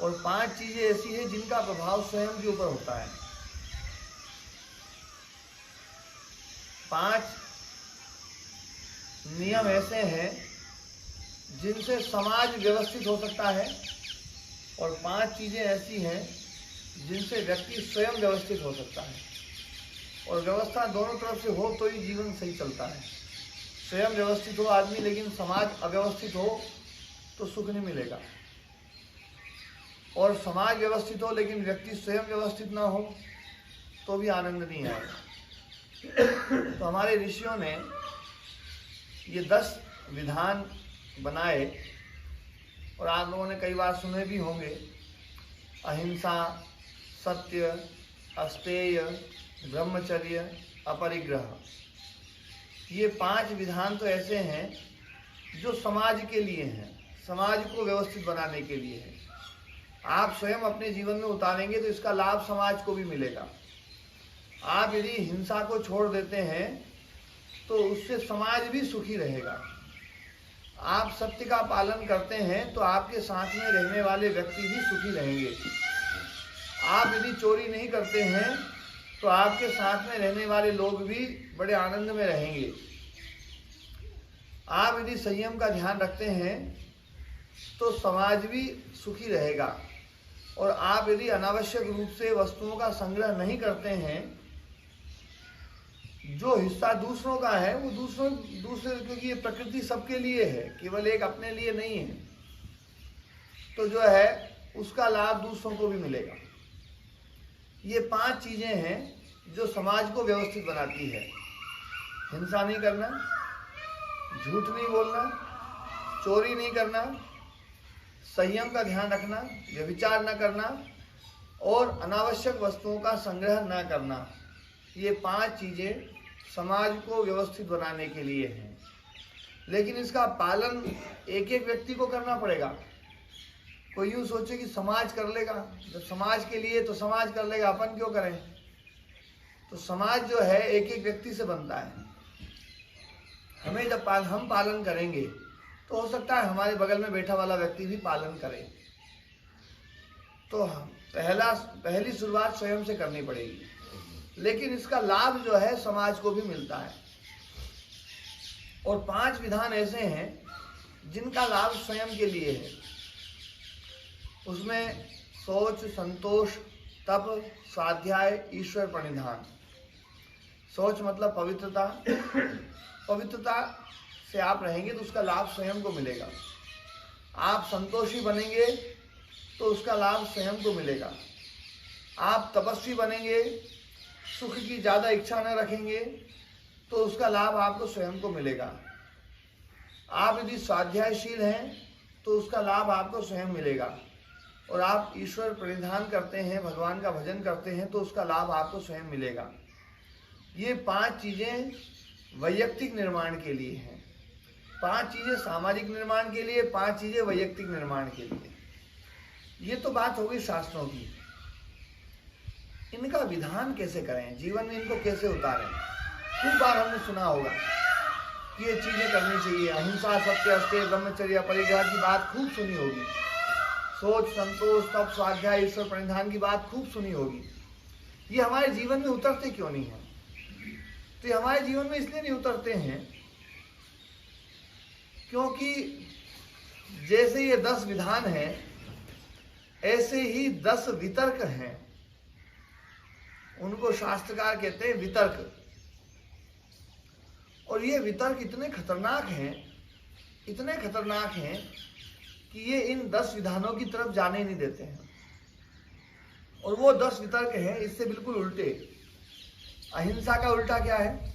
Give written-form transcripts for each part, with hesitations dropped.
और 5 चीजें ऐसी हैं जिनका प्रभाव स्वयं के ऊपर होता है। 5 नियम ऐसे हैं जिनसे समाज व्यवस्थित हो सकता है और 5 चीजें ऐसी हैं जिनसे व्यक्ति स्वयं व्यवस्थित हो सकता है। और व्यवस्था दोनों तरफ से हो तो ही जीवन सही चलता है। स्वयं व्यवस्थित हो आदमी लेकिन समाज अव्यवस्थित हो तो सुख नहीं मिलेगा, और समाज व्यवस्थित हो लेकिन व्यक्ति स्वयं व्यवस्थित ना हो तो भी आनंद नहीं आएगा। तो हमारे ऋषियों ने ये 10 विधान बनाए और आप लोगों ने कई बार सुने भी होंगे। अहिंसा, सत्य, अस्तेय, ब्रह्मचर्य, अपरिग्रह। ये 5 विधान तो ऐसे हैं जो समाज के लिए हैं, समाज को व्यवस्थित बनाने के लिए है। आप स्वयं अपने जीवन में उतारेंगे तो इसका लाभ समाज को भी मिलेगा। आप यदि हिंसा को छोड़ देते हैं तो उससे समाज भी सुखी रहेगा। आप सत्य का पालन करते हैं तो आपके साथ में रहने वाले व्यक्ति भी सुखी रहेंगे। आप यदि चोरी नहीं करते हैं तो आपके साथ में रहने वाले लोग भी बड़े आनंद में रहेंगे। आप यदि संयम का ध्यान रखते हैं तो समाज भी सुखी रहेगा। और आप यदि अनावश्यक रूप से वस्तुओं का संग्रह नहीं करते हैं, जो हिस्सा दूसरों का है वो दूसरे, क्योंकि ये प्रकृति सबके लिए है, केवल एक अपने लिए नहीं है, तो जो है उसका लाभ दूसरों को भी मिलेगा। ये 5 चीजें हैं जो समाज को व्यवस्थित बनाती है। हिंसा नहीं करना, झूठ नहीं बोलना, चोरी नहीं करना, संयम का ध्यान रखना, व्यभिचार न करना और अनावश्यक वस्तुओं का संग्रह न करना। ये 5 चीजें समाज को व्यवस्थित बनाने के लिए हैं। लेकिन इसका पालन एक एक व्यक्ति को करना पड़ेगा। कोई यूँ सोचे कि समाज कर लेगा, जब समाज के लिए तो समाज कर लेगा, अपन क्यों करें। तो समाज जो है एक एक व्यक्ति से बनता है। हमें जब हम पालन करेंगे तो हो सकता है हमारे बगल में बैठा वाला व्यक्ति भी पालन करे। तो पहली शुरुआत स्वयं से करनी पड़ेगी, लेकिन इसका लाभ जो है समाज को भी मिलता है। और 5 विधान ऐसे हैं जिनका लाभ स्वयं के लिए है। उसमें शौच, संतोष, तप, स्वाध्याय, ईश्वर प्रणिधान। शौच मतलब पवित्रता। पवित्रता से आप रहेंगे तो उसका लाभ स्वयं को मिलेगा। आप संतोषी बनेंगे तो उसका लाभ स्वयं को मिलेगा। आप तपस्वी बनेंगे, सुख की ज़्यादा इच्छा न रखेंगे तो उसका लाभ आपको स्वयं को मिलेगा। आप यदि स्वाध्यायशील हैं तो उसका लाभ आपको स्वयं मिलेगा। और आप ईश्वर प्रणिधान करते हैं, भगवान का भजन करते हैं तो उसका लाभ आपको स्वयं मिलेगा। ये 5 चीज़ें वैयक्तिक निर्माण के लिए हैं, 5 चीज़ें सामाजिक निर्माण के लिए, 5 चीज़ें वैयक्तिक निर्माण के लिए। ये तो बात हो गई शास्त्रों की। इनका विधान कैसे करें, जीवन में इनको कैसे उतारें। खूब बार हमने सुना होगा कि ये चीज़ें करनी चाहिए। अहिंसा, सत्य, अस्तेय, ब्रह्मचर्य, परिग्रह की बात खूब सुनी होगी। सोच, संतोष, तप, स्वाध्याय, ईश्वर प्रणिधान की बात खूब सुनी होगी। ये हमारे जीवन में उतरते क्यों नहीं है? तो ये हमारे जीवन में इसलिए नहीं उतरते हैं क्योंकि जैसे ये 10 विधान हैं ऐसे ही 10 वितर्क हैं। उनको शास्त्रकार कहते हैं वितर्क। और ये वितर्क इतने खतरनाक हैं कि ये इन 10 विधानों की तरफ जाने नहीं देते हैं। और वो 10 वितर्क हैं इससे बिल्कुल उल्टे। अहिंसा का उल्टा क्या है?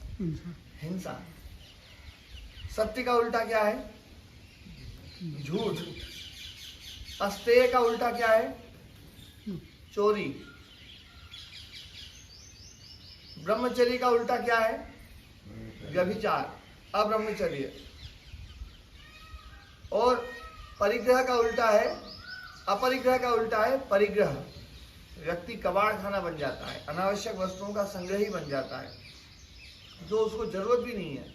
हिंसा। सत्य का उल्टा क्या है? झूठ। अस्तेय का उल्टा क्या है? चोरी। ब्रह्मचर्य का उल्टा क्या है? व्यभिचार, अब्रह्मचर्य। और परिग्रह का उल्टा है, अपरिग्रह का उल्टा है परिग्रह। व्यक्ति कबाड़ खाना बन जाता है, अनावश्यक वस्तुओं का संग्रही बन जाता है जो उसको जरूरत भी नहीं है।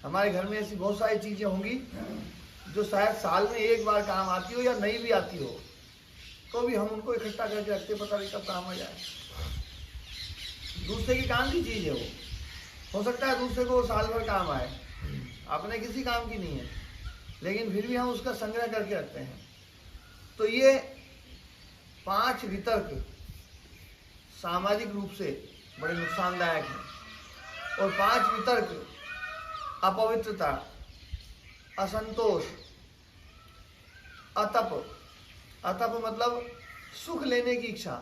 हमारे घर में ऐसी बहुत सारी चीजें होंगी जो शायद साल में एक बार काम आती हो या नहीं भी आती हो, तो भी हम उनको इकट्ठा करके रखते, पता नहीं कब काम आ जाए। दूसरे की काम की चीज है वो, हो सकता है दूसरे को साल भर काम आए, अपने किसी काम की नहीं है, लेकिन फिर भी हम उसका संग्रह करके रखते हैं। तो ये 5 वितर्क सामाजिक रूप से बड़े नुकसानदायक हैं। और 5 वितर्क अपवित्रता, असंतोष, अतप, अतप मतलब सुख लेने की इच्छा।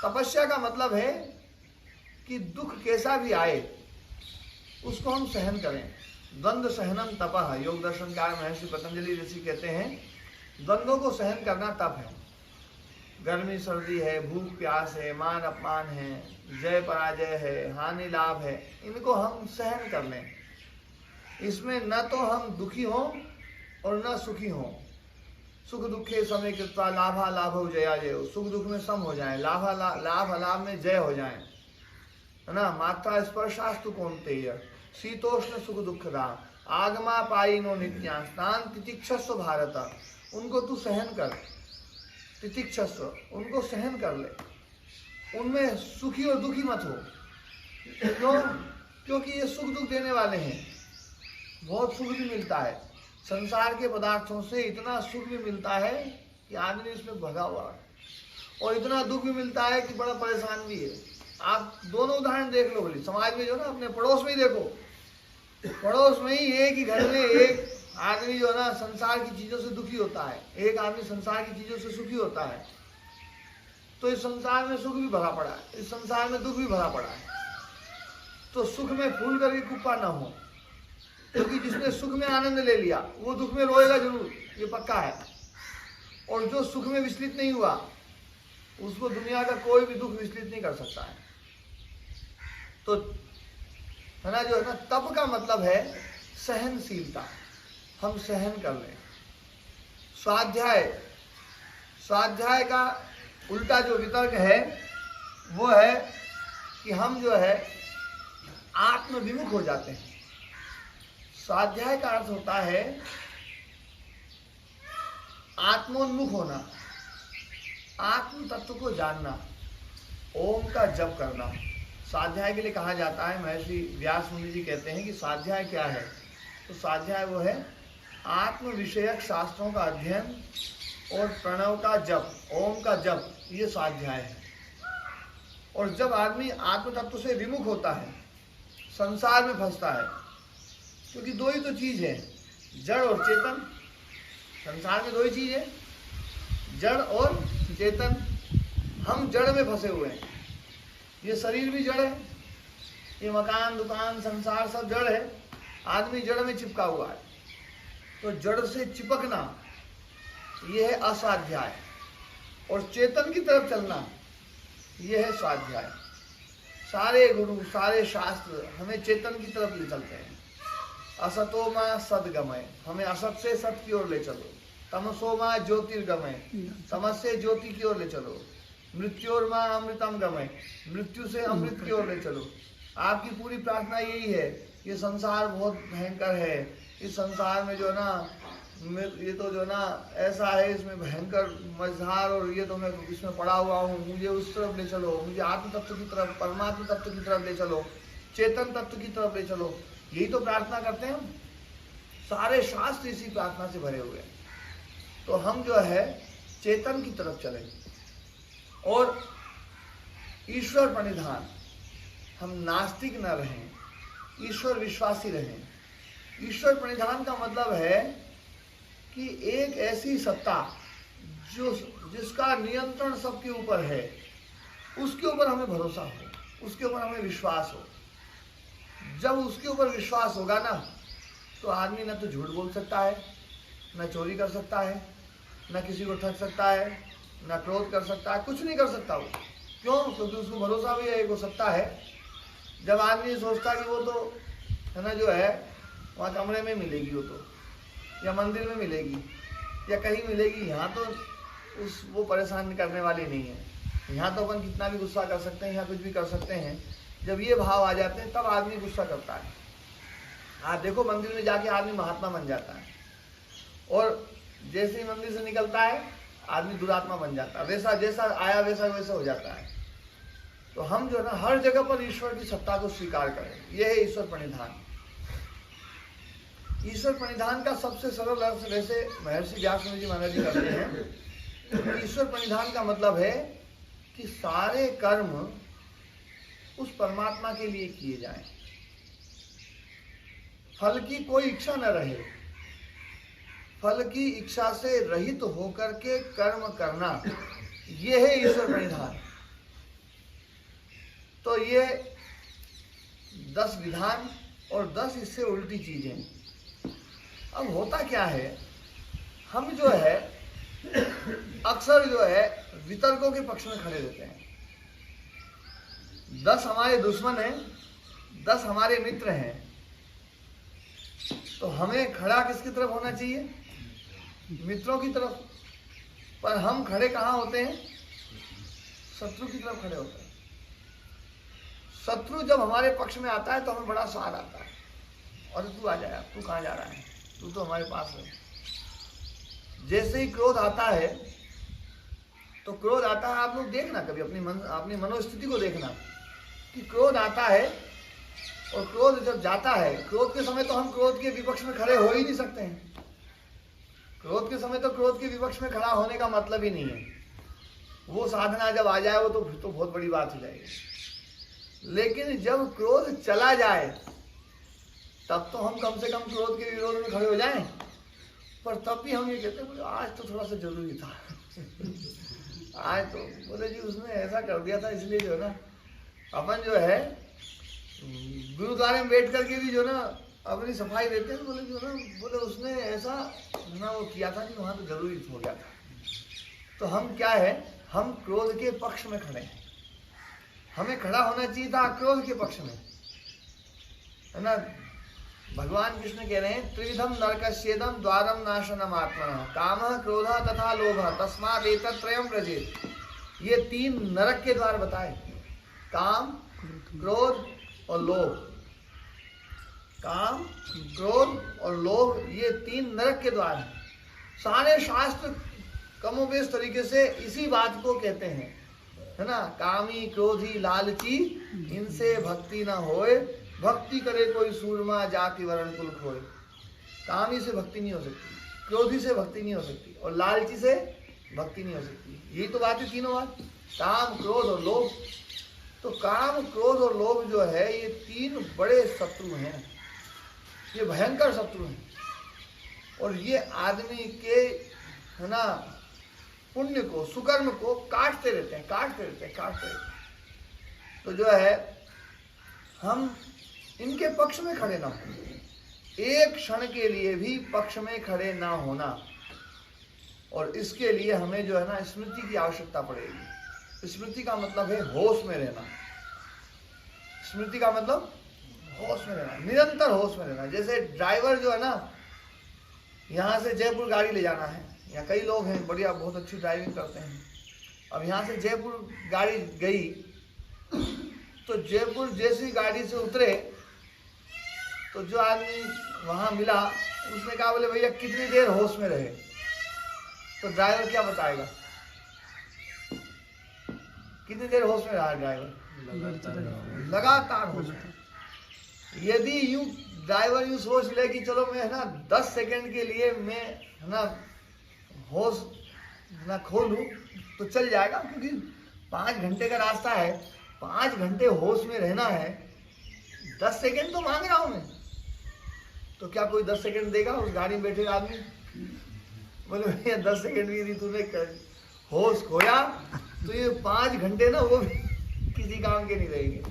तपस्या का मतलब है कि दुख कैसा भी आए उसको हम सहन करें। द्वंद्व सहनम तपः, योग दर्शनकार महर्षि पतंजलि ऋषि कहते हैं द्वंद्वों को सहन करना तप है। गर्मी सर्दी है, भूख प्यास है, मान अपमान है, जय पराजय है, हानि लाभ है, इनको हम सहन कर लें। इसमें न तो हम दुखी हों और न सुखी हों। सुख दुखे समय कृत्वा लाभा लाभ जया जय, सुख दुख में सम हो जाए, लाभ अलाभ में जय हो जाए, है ना। मात्रा स्पर्शास्तु कौन्तेय शीतोष्ण सुख दुखदा आगमा पायिनो नित्यां स्नान तितिक्षस्व भारत। उनको तू सहन कर, तितिक्षस्व, उनको सहन कर ले, उनमें सुखी और दुखी मत हो। क्यों? क्योंकि ये सुख दुख देने वाले हैं। बहुत सुख भी मिलता है संसार के पदार्थों से, इतना सुख भी मिलता है कि आदमी इसमें भगा हुआ है, और इतना दुख भी मिलता है कि बड़ा परेशान भी है। आप दोनों उदाहरण देख लो बोली समाज में, जो ना अपने पड़ोस में ही देखो, पड़ोस में ही एक ही घर में एक आदमी जो है ना संसार की चीजों से दुखी होता है, एक आदमी संसार की चीजों से सुखी होता है। तो इस संसार में सुख भी भरा पड़ा है, इस संसार में दुख भी भरा पड़ा है। तो सुख में फूल करके कुप्पा ना हो, क्योंकि जिसने सुख में आनंद ले लिया वो दुख में रोएगा जरूर, ये पक्का है। और जो सुख में विचलित नहीं हुआ उसको दुनिया का कोई भी दुख विचलित नहीं कर सकता है। तो है ना, जो है ना, तप का मतलब है सहनशीलता, हम सहन कर लें। स्वाध्याय, स्वाध्याय का उल्टा जो वितर्क है वो है कि हम जो है आत्मविमुख हो जाते हैं। स्वाध्याय का अर्थ होता है आत्मोन्मुख होना, आत्म तत्व को जानना, ओम का जप करना। स्वाध्याय के लिए कहा जाता है, महर्षि व्यास मुनि जी कहते हैं कि स्वाध्याय क्या है। तो स्वाध्याय वो है आत्म विषयक शास्त्रों का अध्ययन और प्रणव का जप, ओम का जप, ये स्वाध्याय है। और जब आदमी आत्म तत्व से विमुख होता है, संसार में फंसता है, क्योंकि दो ही तो चीज है, जड़ और चेतन। संसार में दो ही चीज है, जड़ और चेतन। हम जड़ में फंसे हुए हैं, ये शरीर भी जड़ है, ये मकान दुकान संसार सब जड़ है, आदमी जड़ में चिपका हुआ है। तो जड़ से चिपकना ये है अस्वाध्याय, और चेतन की तरफ चलना ये है स्वाध्याय। सारे गुरु सारे शास्त्र हमें चेतन की तरफ ले चलते हैं। असतो मां सदगमय, हमें असत से सत की ओर ले चलो। तमसो मां ज्योतिर्गमय, तमस से ज्योति की ओर ले चलो। मृत्योर मां अमृतम गमय, मृत्यु से अमृत की ओर ले चलो। आपकी पूरी प्रार्थना यही है। ये संसार बहुत भयंकर है, इस संसार में जो है ना, ये तो जो ना ऐसा है, इसमें भयंकर मझधार, और ये तो मैं इसमें पड़ा हुआ हूँ, मुझे उस तरफ ले चलो, मुझे आत्म तत्व की तरफ, परमात्म तत्व की तरफ ले चलो, चेतन तत्व की तरफ ले चलो। यही तो प्रार्थना करते हैं हम। सारे शास्त्र इसी प्रार्थना से भरे हुए हैं। तो हम जो है चेतन की तरफ चलें और ईश्वर प्रणिधान, हम नास्तिक न रहें, ईश्वर विश्वासी रहें। ईश्वर प्रणिधान का मतलब है कि एक ऐसी सत्ता जो जिसका नियंत्रण सबके ऊपर है, उसके ऊपर हमें भरोसा हो, उसके ऊपर हमें विश्वास हो। जब उसके ऊपर विश्वास होगा ना, तो आदमी न तो झूठ बोल सकता है, न चोरी कर सकता है, न किसी को ठग सकता है, न क्रोध कर सकता है, कुछ नहीं कर सकता वो। क्यों? क्योंकि उसको भरोसा भी है, वो सत्ता है। जब आदमी सोचता कि वो तो है ना, जो है वहाँ कमरे में मिलेगी, वो तो या मंदिर में मिलेगी या कहीं मिलेगी, यहाँ तो वो परेशान करने वाली नहीं है। यहाँ तो अपन कितना भी गुस्सा कर सकते हैं, यहाँ कुछ भी कर सकते हैं। जब ये भाव आ जाते हैं तब आदमी गुस्सा करता है। आप देखो मंदिर में जाके आदमी महात्मा बन जाता है, और जैसे ही मंदिर से निकलता है आदमी दुरात्मा बन जाता है, वैसा जैसा आया वैसा वैसा हो जाता है। तो हम जो है ना हर जगह पर ईश्वर की सत्ता को स्वीकार करें, यह है ईश्वर प्रणिधान। ईश्वर प्रणिधान का सबसे सरल अर्थ वैसे महर्षि व्यासदेव जी महाराज जी करते हैं। ईश्वर प्रणिधान का मतलब है कि सारे कर्म उस परमात्मा के लिए किए जाएं, फल की कोई इच्छा न रहे, फल की इच्छा से रहित होकर के कर्म करना, यह है ईश्वर प्रणिधान। तो ये 10 विधान और 10 इससे उल्टी चीजें। अब होता क्या है, हम जो है अक्सर जो है वितर्कों के पक्ष में खड़े रहते हैं। 10 हमारे दुश्मन हैं, 10 हमारे मित्र हैं, तो हमें खड़ा किसकी तरफ होना चाहिए? मित्रों की तरफ। पर हम खड़े कहाँ होते हैं? शत्रु की तरफ खड़े होते हैं। शत्रु जब हमारे पक्ष में आता है तो हमें बड़ा स्वाद आता है, और तू आ जाए, तू कहाँ जा रहा है, तू तो हमारे पास है। जैसे ही क्रोध आता है, तो क्रोध आता है, आप लोग देखना कभी अपनी मनोस्थिति को देखना कि क्रोध आता है और क्रोध जब जाता है, क्रोध के समय तो हम क्रोध के विपक्ष में खड़े हो ही नहीं सकते हैं। क्रोध के समय तो क्रोध के विपक्ष में खड़ा होने का मतलब ही नहीं है। वो साधना जब आ जाए वो तो फिर तो बहुत बड़ी बात हो जाएगी। लेकिन जब क्रोध चला जाए तब तो हम कम से कम क्रोध के विरोध में खड़े हो जाएं। पर तब भी हम ये कहते हैं आज तो थोड़ा सा जरूरी था आज तो बोले जी उसने ऐसा कर दिया था, इसलिए जो है ना अपन जो है गुरुद्वारे में बैठ करके भी जो ना अपनी सफाई देते हैं। बोले जो ना बोले उसने ऐसा ना वो किया था कि वहाँ तो जरूरी हो गया था। तो हम क्या है, हम क्रोध के पक्ष में खड़े हैं। हमें खड़ा होना चाहिए था क्रोध के पक्ष में, है ना। भगवान कृष्ण कह रहे हैं त्रिविधम नरकस्येदम द्वारम नाशनम आत्मनः कामः क्रोधः तथा लोभः तस्मात् एतत्त्रयम् व्रजेत्। ये 3 नरक के द्वार बताए, काम, क्रोध और लोभ। काम, क्रोध और लोभ, ये 3 नरक के द्वार हैं। सारे शास्त्र कमोबेश तरीके से इसी बात को कहते हैं, है ना। कामी, क्रोधी, लालची, इनसे भक्ति ना होए, भक्ति करे कोई सूरमा जाति वरण कुल खोए। कामी से भक्ति नहीं हो सकती, क्रोधी से भक्ति नहीं हो सकती, और लालची से भक्ति नहीं हो सकती। यही तो बात है, तीनों बात, काम, क्रोध और लोभ। तो काम, क्रोध और लोभ जो है ये 3 बड़े शत्रु हैं, ये भयंकर शत्रु हैं। और ये आदमी के, है ना, पुण्य को, सुकर्म को काटते रहते हैं, काटते रहते हैं, काटते रहते हैं। तो जो है हम इनके पक्ष में खड़े ना हो, एक क्षण के लिए भी पक्ष में खड़े ना होना। और इसके लिए हमें जो है ना स्मृति की आवश्यकता पड़ेगी। स्मृति का मतलब है होश में रहना। स्मृति का मतलब होश में रहना, निरंतर होश में रहना। जैसे ड्राइवर जो है ना, यहाँ से जयपुर गाड़ी ले जाना है, यहाँ कई लोग हैं बढ़िया बहुत अच्छी ड्राइविंग करते हैं। अब यहाँ से जयपुर गाड़ी गई, तो जयपुर जैसी गाड़ी से उतरे तो जो आदमी वहाँ मिला उसने कहा बोले भैया कितनी देर होश में रहे। तो ड्राइवर क्या बताएगा, कितनी देर होश में रहा ड्राइवर? लगातार होश में। यदि यूं ड्राइवर यूं सोच ले कि चलो मैं, है ना, 10 सेकंड के लिए मैं, है ना, होश ना खो लूं तो चल जाएगा, क्योंकि 5 घंटे का रास्ता है, 5 घंटे होश में रहना है। 10 सेकंड तो मांग रहा हूं मैं, तो क्या कोई 10 सेकंड देगा उस गाड़ी में बैठे आदमी? बोले भैया 10 सेकंड भी यदि तूने होश खोया तो ये 5 घंटे ना वो भी किसी काम के नहीं रहेंगे।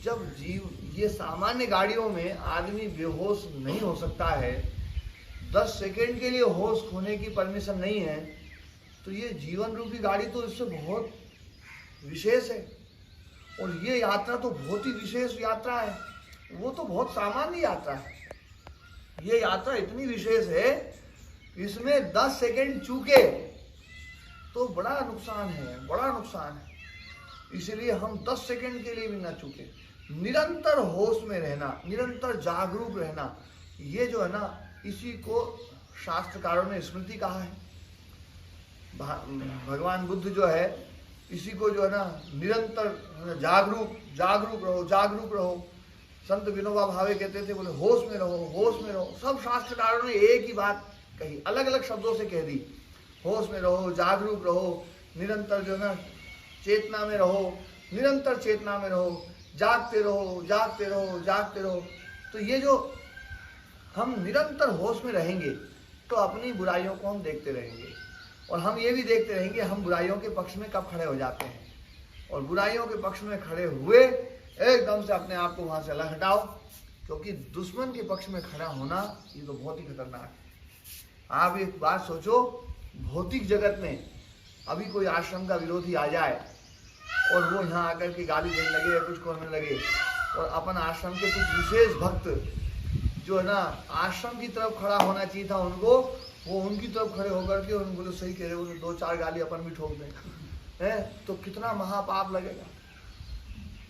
जब जीव, ये सामान्य गाड़ियों में आदमी बेहोश नहीं हो सकता है, 10 सेकंड के लिए होश खोने की परमिशन नहीं है, तो ये जीवन रूपी गाड़ी तो इससे बहुत विशेष है। और ये यात्रा तो बहुत ही विशेष यात्रा है, वो तो बहुत सामान्य यात्रा है। ये यात्रा इतनी विशेष है, इसमें 10 सेकंड चूके तो बड़ा नुकसान है, बड़ा नुकसान है। इसलिए हम 10 सेकंड के लिए भी ना चूके, निरंतर होश में रहना, निरंतर जागरूक रहना, ये जो है ना, इसी को शास्त्रकारों ने स्मृति कहा है। भगवान बुद्ध जो है इसी को जो है ना निरंतर जागरूक रहो। संत विनोबा भावे कहते थे, बोले होश में रहो। सब शास्त्रकारों ने एक ही बात कही, अलग अलग शब्दों से कह दी, होश में रहो, जागरूक रहो, निरंतर जो है ना चेतना में रहो, निरंतर चेतना में रहो, जागते रहो। तो ये जो हम निरंतर होश में रहेंगे तो अपनी बुराइयों को हम देखते रहेंगे, और हम ये भी देखते रहेंगे हम बुराइयों के पक्ष में कब खड़े हो जाते हैं, और बुराइयों के पक्ष में खड़े हुए एकदम से अपने आप को वहां से अलग हटाओ, क्योंकि दुश्मन के पक्ष में खड़ा होना ये तो बहुत ही खतरनाक है। आप एक बात सोचो, भौतिक जगत में अभी कोई आश्रम का विरोधी आ जाए और वो यहाँ आकर के गाली देने लगे या कुछ करने लगे, और अपन आश्रम के कुछ विशेष भक्त जो है ना आश्रम की तरफ खड़ा होना चाहिए था उनको, वो उनकी तरफ खड़े होकर के उनको बोले सही कह रहे, उन्हें 2-4 गाली अपन भी ठोक दें है तो कितना महापाप लगेगा।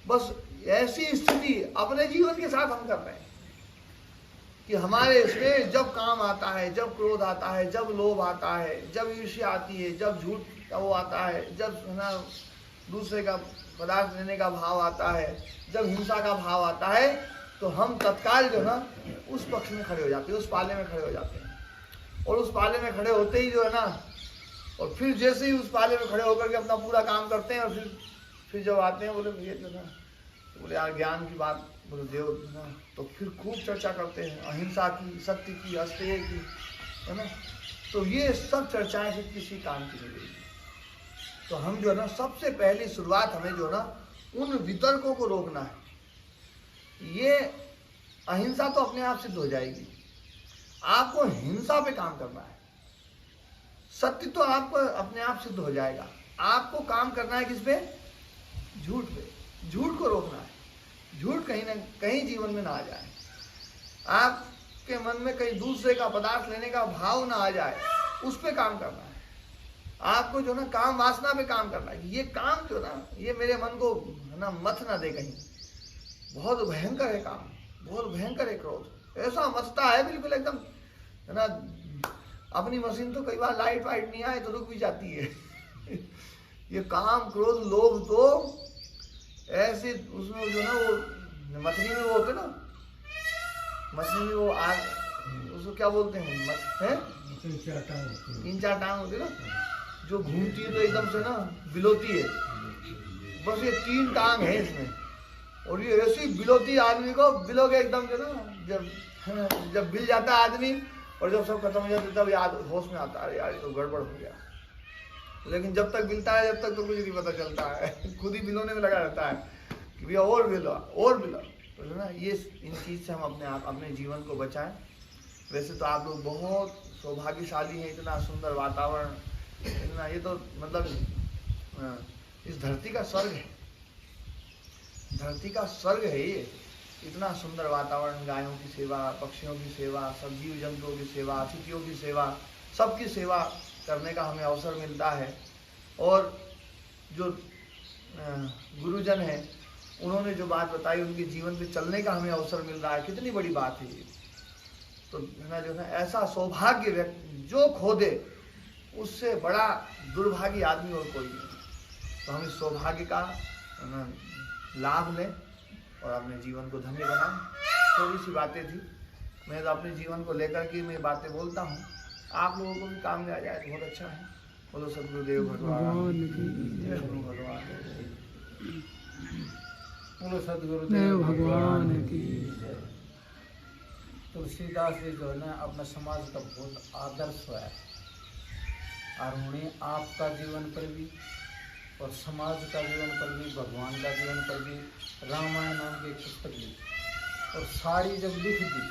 बस ऐसी स्थिति अपने जीवन के साथ हम कर रहे हैं कि हमारे इसमें जब काम आता है, जब क्रोध आता है, जब लोभ आता है, जब ईर्ष्या आती है, जब झूठ का वो आता है, जब ना दूसरे का पदार्थ लेने का भाव आता है, जब हिंसा का भाव आता है, तो हम तत्काल जो ना उस पक्ष में खड़े हो जाते हैं, उस पाले में खड़े हो जाते हैं। और उस पाले में खड़े होते ही जो है ना, और फिर जैसे ही उस पाले में खड़े होकर के अपना पूरा काम करते हैं, और फिर जब आते हैं बोले ये जो ना, बोले यार ज्ञान की बात बोले देव ना, तो फिर खूब चर्चा करते हैं अहिंसा की, सत्य की, अस्तेय की, है ना। तो ये सब चर्चाएं फिर किसी काम की नहीं रहेगी। तो हम जो है ना सबसे पहली शुरुआत हमें जो है ना उन वितर्कों को रोकना है। ये अहिंसा तो अपने आप सिद्ध हो जाएगी, आपको हिंसा पे काम करना है। सत्य तो आपको अपने आप सिद्ध हो जाएगा, आपको काम करना है किस पे? झूठ पे। झूठ को रोकना है, झूठ कहीं ना कहीं जीवन में ना आ जाए, आपके मन में कहीं दूसरे का पदार्थ लेने का भाव ना आ जाए, उस पे काम करना है। आपको जो ना काम वासना पे काम करना है, ये काम जो ना ये मेरे मन को ना मथ ना दे कहीं, बहुत भयंकर है काम, बहुत भयंकर है क्रोध, ऐसा मचता है बिल्कुल एकदम, है ना। अपनी मशीन तो कई बार लाइट वाइट नहीं आए तो रुक भी जाती है। ये काम क्रोध लोभ तो ऐसे उसमें जो ना वो मछली में वो होते ना, मछली में वो आग उसको क्या बोलते हैं, है 3-4 टांग होती है ना, जो घूमती है तो एकदम से ना बिलोती है, बस ये 3 टांग है इसमें, और ये ऐसी बिलोती आदमी को बिलोगे एकदम से ना, जब बिल जाता है आदमी और जब सब खत्म हो जाता है तब याद होश में आता है यार ये तो गड़बड़ हो गया। लेकिन जब तक बिलता है जब तक तो कुछ नहीं पता चलता है, खुद ही बिलोने में लगा रहता है कि भैया और बिलो तो है ना। ये इन चीज़ से हम अपने जीवन को बचाएं। वैसे तो आप लोग बहुत सौभाग्यशाली हैं, इतना सुंदर वातावरण, इतना ये तो मतलब इस धरती का स्वर्ग है, धरती का स्वर्ग है ये, इतना सुंदर वातावरण, गायों की सेवा, पक्षियों की सेवा, सब जीव जंतुओं की सेवा, अतिथियों की सेवा, सबकी सेवा करने का हमें अवसर मिलता है। और जो गुरुजन हैं उन्होंने जो बात बताई उनके जीवन पे चलने का हमें अवसर मिल रहा है, कितनी बड़ी बात है ये। तो है ना जो है ऐसा सौभाग्य व्यक्ति जो खो दे उससे बड़ा दुर्भाग्य आदमी और कोई नहीं। तो हम इस सौभाग्य का लाभ लें और अपने जीवन को धन्य बनाएं। थोड़ी सी बातें थी, मैं तो अपने जीवन को लेकर के मैं बातें बोलता हूँ, आप लोगों को भी काम में आ जाए तो बहुत अच्छा है। बोलो सदगुरुदेव भगवान, गुरु भगवान, बोलो सदगुरुदेव भगवान की। तुलसीदास जी जो है ना अपना समाज का बहुत आदर्श है, और उन्हें आपका जीवन पर भी और समाज का जीवन पर भी, भगवान का जीवन पर भी रामायण नाम की एक पुस्तक ली, और सारी जब लिख दी,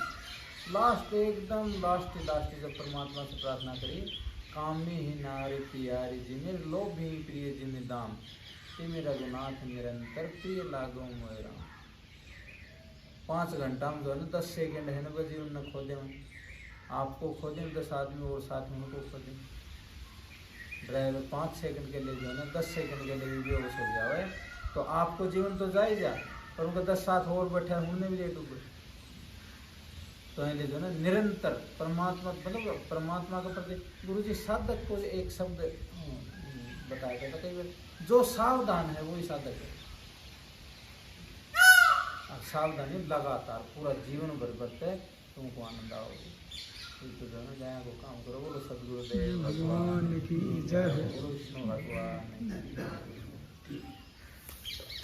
लास्ट एकदम लास्ट जब परमात्मा से प्रार्थना करी, कामी ही नारी प्यारी जी मेरे लोभ ही प्रिय जिम्मे दाम, ये मेरा रघुनाथ निरंतर प्रिय लागो मोय राम। 5 घंटा में जो है ना 10 सेकेंड है ना बजे उन खोदे, आपको खोदे 10 आदमी और साथ में उनको खोदे। ड्राइवर 5 सेकंड के लिए जो है ना 10 सेकंड के लिए वीडियो हो जाए तो आपको जीवन तो जा ही जा, और उनका 10 साथ और बैठे उनने भी लेट ऊपर। तो ये जो है ना निरंतर परमात्मा मतलब परमात्मा के प्रति गुरु जी साधक को एक शब्द बताया गया था कई बार, जो सावधान है वही साधक है। और सावधानी लगातार पूरा जीवन भर बरते, तुमको आनंद आओगे। तो दोनों जाए को काम करो, बोलो सदगुरुदेव भगवान की जय हो, गुरु विष्णु भगवान की जय।